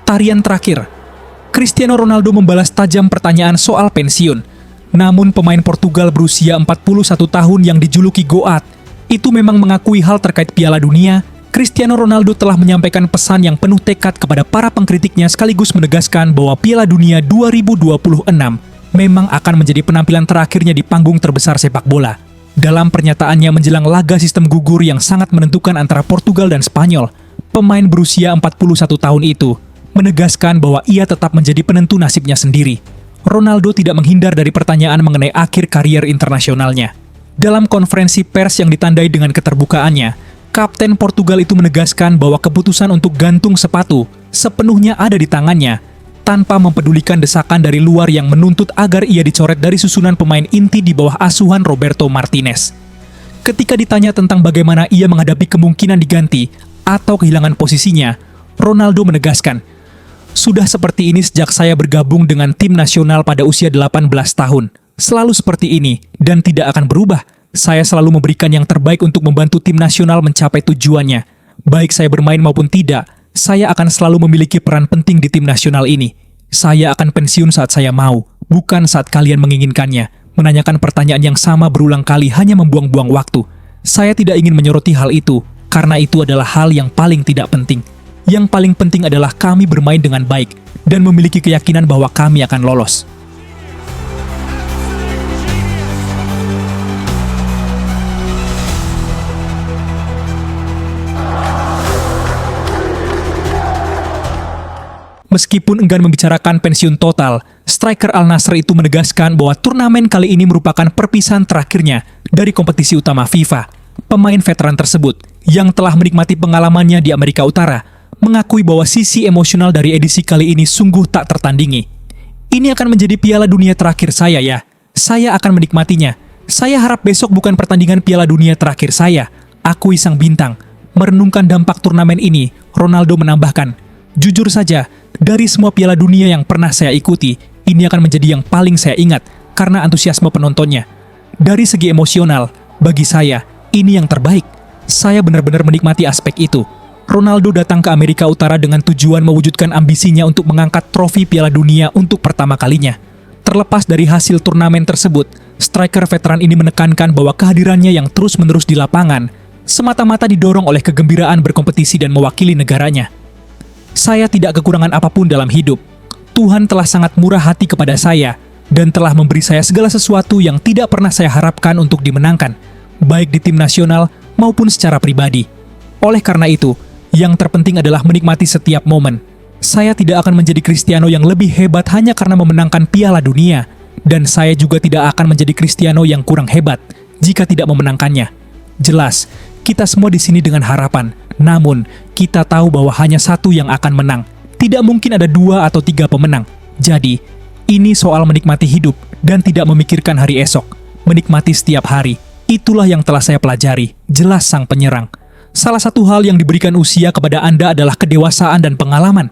Tarian terakhir. Cristiano Ronaldo membalas tajam pertanyaan soal pensiun. Namun pemain Portugal berusia 41 tahun yang dijuluki Goat itu memang mengakui hal terkait Piala Dunia. Cristiano Ronaldo telah menyampaikan pesan yang penuh tekad kepada para pengkritiknya sekaligus menegaskan bahwa Piala Dunia 2026 memang akan menjadi penampilan terakhirnya di panggung terbesar sepak bola. Dalam pernyataannya menjelang laga sistem gugur yang sangat menentukan antara Portugal dan Spanyol, pemain berusia 41 tahun itu menegaskan bahwa ia tetap menjadi penentu nasibnya sendiri. Ronaldo tidak menghindar dari pertanyaan mengenai akhir karier internasionalnya. Dalam konferensi pers yang ditandai dengan keterbukaannya, Kapten Portugal itu menegaskan bahwa keputusan untuk gantung sepatu sepenuhnya ada di tangannya, tanpa mempedulikan desakan dari luar yang menuntut agar ia dicoret dari susunan pemain inti di bawah asuhan Roberto Martinez. Ketika ditanya tentang bagaimana ia menghadapi kemungkinan diganti atau kehilangan posisinya, Ronaldo menegaskan, "Sudah seperti ini sejak saya bergabung dengan tim nasional pada usia 18 tahun. Selalu seperti ini dan tidak akan berubah. Saya selalu memberikan yang terbaik untuk membantu tim nasional mencapai tujuannya. Baik saya bermain maupun tidak, saya akan selalu memiliki peran penting di tim nasional ini. Saya akan pensiun saat saya mau, bukan saat kalian menginginkannya." Menanyakan pertanyaan yang sama berulang kali hanya membuang-buang waktu. Saya tidak ingin menyoroti hal itu, karena itu adalah hal yang paling tidak penting. Yang paling penting adalah kami bermain dengan baik dan memiliki keyakinan bahwa kami akan lolos. Meskipun enggan membicarakan pensiun total, striker Al Nassr itu menegaskan bahwa turnamen kali ini merupakan perpisahan terakhirnya dari kompetisi utama FIFA. Pemain veteran tersebut, yang telah menikmati pengalamannya di Amerika Utara, mengakui bahwa sisi emosional dari edisi kali ini sungguh tak tertandingi. "Ini akan menjadi Piala Dunia terakhir saya ya. Saya akan menikmatinya. Saya harap besok bukan pertandingan Piala Dunia terakhir saya. Akui sang bintang." Merenungkan dampak turnamen ini, Ronaldo menambahkan, "Jujur saja, dari semua Piala Dunia yang pernah saya ikuti, ini akan menjadi yang paling saya ingat karena antusiasme penontonnya. Dari segi emosional, bagi saya, ini yang terbaik. Saya benar-benar menikmati aspek itu." Ronaldo datang ke Amerika Utara dengan tujuan mewujudkan ambisinya untuk mengangkat trofi Piala Dunia untuk pertama kalinya. Terlepas dari hasil turnamen tersebut, striker veteran ini menekankan bahwa kehadirannya yang terus-menerus di lapangan semata-mata didorong oleh kegembiraan berkompetisi dan mewakili negaranya. "Saya tidak kekurangan apapun dalam hidup. Tuhan telah sangat murah hati kepada saya dan telah memberi saya segala sesuatu yang tidak pernah saya harapkan untuk dimenangkan, baik di tim nasional maupun secara pribadi. Oleh karena itu, yang terpenting adalah menikmati setiap momen. Saya tidak akan menjadi Cristiano yang lebih hebat hanya karena memenangkan Piala Dunia, dan saya juga tidak akan menjadi Cristiano yang kurang hebat jika tidak memenangkannya. Jelas, kita semua di sini dengan harapan, namun kita tahu bahwa hanya satu yang akan menang. Tidak mungkin ada 2 atau 3 pemenang. Jadi, ini soal menikmati hidup dan tidak memikirkan hari esok. Menikmati setiap hari. Itulah yang telah saya pelajari," jelas sang penyerang. Salah satu hal yang diberikan usia kepada Anda adalah kedewasaan dan pengalaman,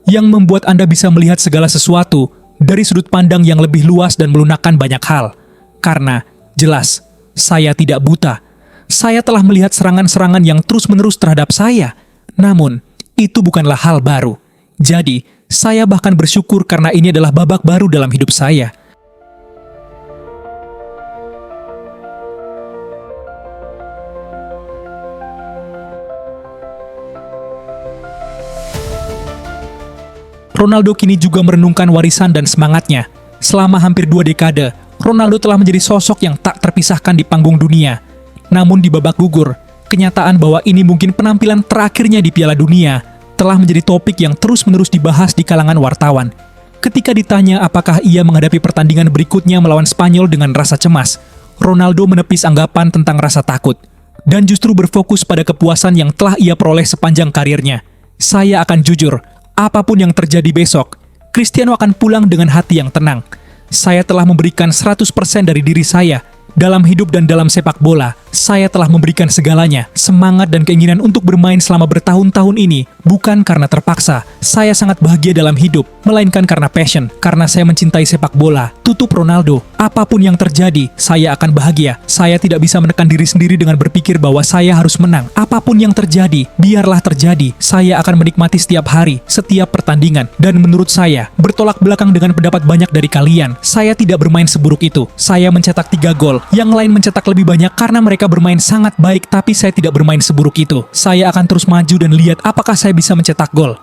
yang membuat Anda bisa melihat segala sesuatu dari sudut pandang yang lebih luas dan melunakkan banyak hal. Karena, jelas, saya tidak buta. Saya telah melihat serangan-serangan yang terus-menerus terhadap saya. Namun, itu bukanlah hal baru. Jadi, saya bahkan bersyukur karena ini adalah babak baru dalam hidup saya. Ronaldo kini juga merenungkan warisan dan semangatnya. Selama hampir 2 dekade, Ronaldo telah menjadi sosok yang tak terpisahkan di panggung dunia. Namun di babak gugur, kenyataan bahwa ini mungkin penampilan terakhirnya di Piala Dunia telah menjadi topik yang terus-menerus dibahas di kalangan wartawan. Ketika ditanya apakah ia menghadapi pertandingan berikutnya melawan Spanyol dengan rasa cemas, Ronaldo menepis anggapan tentang rasa takut dan justru berfokus pada kepuasan yang telah ia peroleh sepanjang karirnya. "Saya akan jujur, apapun yang terjadi besok, Cristiano akan pulang dengan hati yang tenang. Saya telah memberikan 100% dari diri saya Dalam hidup dan dalam sepak bola, saya telah memberikan segalanya, semangat dan keinginan untuk bermain selama bertahun-tahun ini, bukan karena terpaksa. Saya sangat bahagia dalam hidup, melainkan karena passion, karena saya mencintai sepak bola. Tutup Ronaldo, apapun yang terjadi, saya akan bahagia. Saya tidak bisa menekan diri sendiri dengan berpikir bahwa saya harus menang. Apapun yang terjadi, biarlah terjadi. Saya akan menikmati setiap hari, setiap pertandingan. Dan menurut saya, bertolak belakang dengan pendapat banyak dari kalian, saya tidak bermain seburuk itu. Saya mencetak 3 gol, yang lain mencetak lebih banyak karena mereka bermain sangat baik, tapi saya tidak bermain seburuk itu. Saya akan terus maju dan lihat apakah saya bisa mencetak gol.